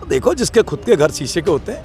देखो, जिसके खुद के घर शीशे के होते हैं,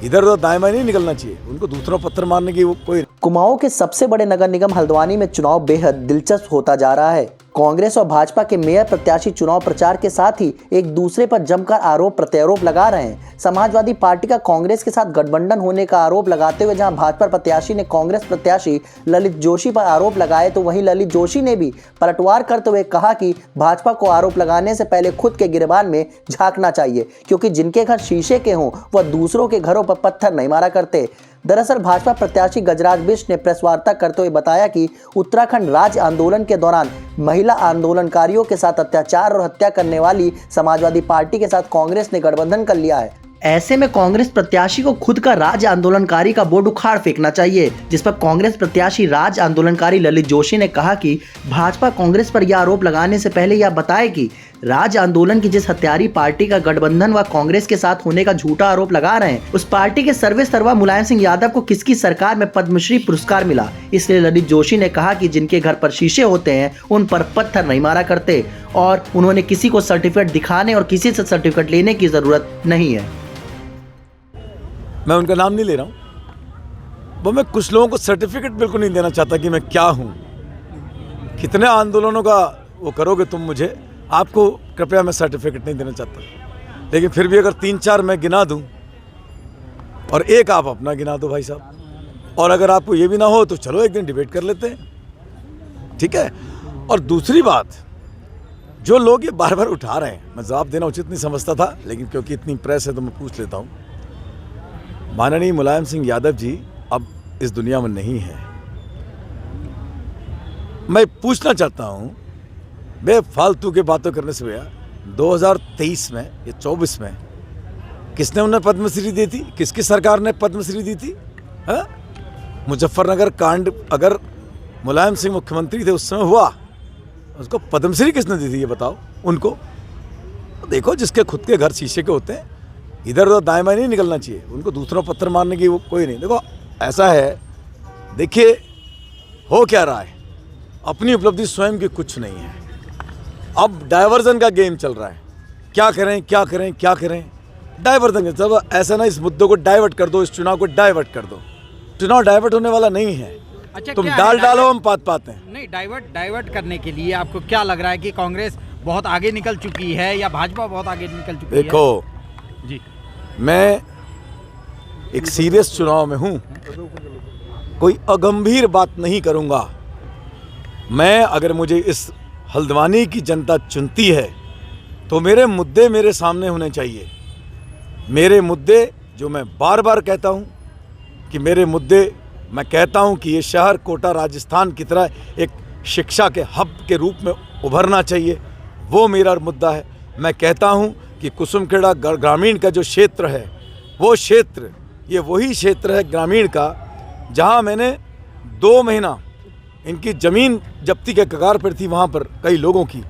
इधर उधर दाएं बाएं नहीं निकलना चाहिए। उनको दूसरों पत्थर मारने की वो कोई। कुमाऊं के सबसे बड़े नगर निगम हल्द्वानी में चुनाव बेहद दिलचस्प होता जा रहा है। कांग्रेस और भाजपा के मेयर प्रत्याशी चुनाव प्रचार के साथ ही एक दूसरे पर जमकर आरोप प्रत्यारोप लगा रहे हैं। समाजवादी पार्टी का कांग्रेस के साथ गठबंधन होने का आरोप लगाते हुए जहां भाजपा प्रत्याशी ने कांग्रेस प्रत्याशी ललित जोशी पर आरोप लगाए, तो वहीं ललित जोशी ने भी पलटवार करते हुए कहा कि भाजपा को आरोप लगाने से पहले खुद के गिरबान में झांकना चाहिए, क्योंकि जिनके घर शीशे के हों वह दूसरों के घरों पर पत्थर नहीं मारा करते। दरअसल भाजपा प्रत्याशी गजराज बिष्ट ने प्रेस वार्ता करते हुए बताया कि उत्तराखंड राज्य आंदोलन के दौरान महिला आंदोलनकारियों के साथ अत्याचार और हत्या करने वाली समाजवादी पार्टी के साथ कांग्रेस ने गठबंधन कर लिया है। ऐसे में कांग्रेस प्रत्याशी को खुद का राज्य आंदोलनकारी का बोर्ड उखाड़ फेंकना चाहिए, जिस पर कांग्रेस प्रत्याशी राज्य आंदोलनकारी ललित जोशी ने कहा कि भाजपा कांग्रेस पर यह आरोप लगाने से पहले यह बताए कि राज्य आंदोलन की जिस हत्यारी पार्टी का गठबंधन व कांग्रेस के साथ होने का झूठा आरोप लगा रहे हैं, उस पार्टी के सर्वे सर्वा मुलायम सिंह यादव को किसकी सरकार में पद्मश्री पुरस्कार मिला। इसलिए ललित जोशी ने कहा कि जिनके घर पर शीशे होते हैं उन पर पत्थर नहीं मारा करते और उन्होंने किसी को सर्टिफिकेट दिखाने और किसी से सर्टिफिकेट लेने की जरूरत नहीं है। मैं उनका नाम नहीं ले रहा हूँ। वो मैं कुछ लोगों को सर्टिफिकेट बिल्कुल नहीं देना चाहता कि मैं क्या हूँ। कितने आंदोलनों का वो करोगे तुम मुझे, आपको कृपया मैं सर्टिफिकेट नहीं देना चाहता। लेकिन फिर भी अगर 3-4 मैं गिना दूँ और एक आप अपना गिना दो भाई साहब, और अगर आपको ये भी ना हो तो चलो एक दिन डिबेट कर लेते हैं, ठीक है। और दूसरी बात, जो लोग ये बार बार उठा रहे हैं, मैं जवाब देना उचित नहीं समझता था, लेकिन क्योंकि इतनी प्रेस है तो मैं पूछ लेता हूँ। माननीय मुलायम सिंह यादव जी अब इस दुनिया में नहीं है। मैं पूछना चाहता हूं, बेफालतू के बातों करने से भैया 2023 में या 24 में किसने उन्हें पद्मश्री दी थी? किसकी सरकार ने पद्मश्री दी थी? मुजफ्फरनगर कांड अगर मुलायम सिंह मुख्यमंत्री थे उस समय हुआ, उसको पद्मश्री किसने दी थी ये बताओ उनको। देखो, जिसके खुद के घर शीशे के होते हैं, इधर उधर दाएं बाएं नहीं निकलना चाहिए। उनको दूसरों पत्थर मारने की वो कोई नहीं। देखो ऐसा है, देखिए हो क्या रहा है, अपनी उपलब्धि स्वयं की कुछ नहीं है। अब डाइवर्जन का गेम चल रहा है, क्या करें क्या करें क्या करें, डाइवर्जन का। सब ऐसा ना, इस मुद्दे को डाइवर्ट कर दो, इस चुनाव को डाइवर्ट कर दो। चुनाव डाइवर्ट होने वाला नहीं है। अच्छा, तुम डाल डालो, हम पात पाते हैं। नहीं, डाइवर्ट करने के लिए आपको क्या लग रहा है कि कांग्रेस बहुत आगे निकल चुकी है या भाजपा बहुत आगे निकल चुकी है? देखो जी, मैं एक सीरियस चुनाव में हूं, कोई अगंभीर बात नहीं करूंगा। मैं अगर मुझे इस हल्द्वानी की जनता चुनती है तो मेरे मुद्दे मेरे सामने होने चाहिए। मेरे मुद्दे जो मैं बार बार कहता हूं कि मेरे मुद्दे, मैं कहता हूं कि ये शहर कोटा राजस्थान की तरह एक शिक्षा के हब के रूप में उभरना चाहिए, वो मेरा मुद्दा है। मैं कहता हूं कि कुसुमखेड़ा ग्रामीण का जो क्षेत्र है, वो क्षेत्र, ये वही क्षेत्र है ग्रामीण का जहां मैंने 2 महीना इनकी ज़मीन जब्ती के कगार पर थी। वहां पर कई लोगों की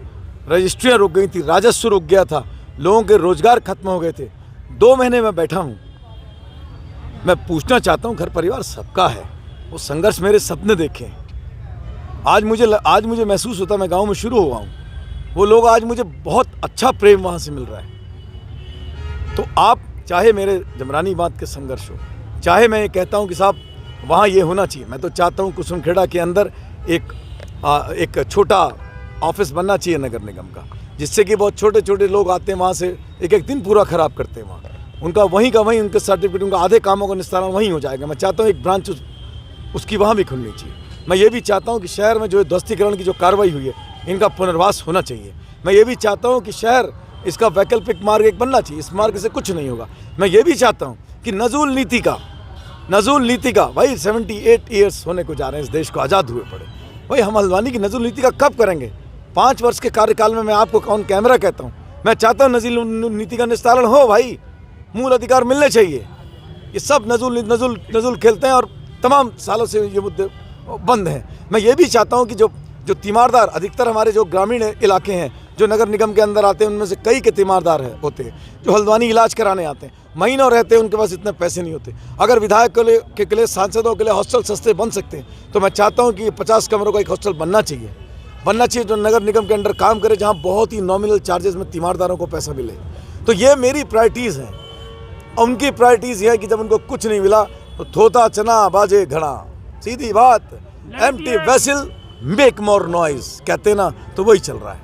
रजिस्ट्रियाँ रुक गई थी, राजस्व रुक गया था, लोगों के रोजगार खत्म हो गए थे। 2 महीने में बैठा हूं। मैं पूछना चाहता हूं, घर परिवार सबका है, वो संघर्ष मेरे सपने देखें। आज मुझे महसूस होता, मैं गाँव में शुरू हुआ हूँ, वो लोग आज मुझे बहुत अच्छा प्रेम वहाँ से मिल रहा है। तो आप चाहे मेरे जमरानी बात के संघर्ष हो, चाहे मैं ये कहता हूँ कि साहब वहाँ ये होना चाहिए, मैं तो चाहता हूँ कुसुमखेड़ा के अंदर एक छोटा ऑफिस बनना चाहिए नगर निगम का, जिससे कि बहुत छोटे छोटे लोग आते हैं वहाँ से, एक दिन पूरा ख़राब करते हैं वहाँ, उनका वहीं का वहीं उनके सर्टिफिकेट, उनका आधे कामों का निस्तारण वहीं हो जाएगा। मैं चाहता हूँ एक ब्रांच उसकी वहाँ भी खुलनी चाहिए। मैं ये भी चाहता हूँ कि शहर में जो ध्वस्तीकरण की जो कार्रवाई हुई है, इनका पुनर्वास होना चाहिए। मैं ये भी चाहता हूँ कि शहर, इसका वैकल्पिक मार्ग एक बनना चाहिए, इस मार्ग से कुछ नहीं होगा। मैं ये भी चाहता हूँ कि नजूल नीति का भाई 78 ईयर्स होने को जा रहे हैं इस देश को आज़ाद हुए पड़े, भाई हम हल्द्वानी की नजूल नीति का कब करेंगे? 5 वर्ष के कार्यकाल में मैं आपको कौन कैमरा कहता हूँ, मैं चाहता हूँ नजूल नीति का निस्तारण हो भाई, मूल अधिकार मिलने चाहिए। ये सब नजूल खेलते हैं और तमाम सालों से ये मुद्दे बंद हैं। मैं ये भी चाहता हूँ कि जो तीमारदार, अधिकतर हमारे जो ग्रामीण इलाके हैं जो नगर निगम के अंदर आते हैं, उनमें से कई के तीमारदार होते हैं जो हल्द्वानी इलाज कराने आते हैं, महीनों रहते हैं, उनके पास इतने पैसे नहीं होते। अगर विधायक के लिए, सांसदों के लिए हॉस्टल सस्ते बन सकते हैं, तो मैं चाहता हूँ कि 50 कमरों का एक हॉस्टल बनना चाहिए जो नगर निगम के अंदर काम करे, जहाँ बहुत ही नॉमिनल चार्जेस में तीमारदारों को पैसा मिले। तो ये मेरी प्रायोरिटीज़ हैं। उनकी प्रायोरिटीज़ ये है कि जब उनको कुछ नहीं मिला तो थोता चना बाजे घड़ा, सीधी बात, empty vessel make more noise कहते ना, तो वही चल रहा है।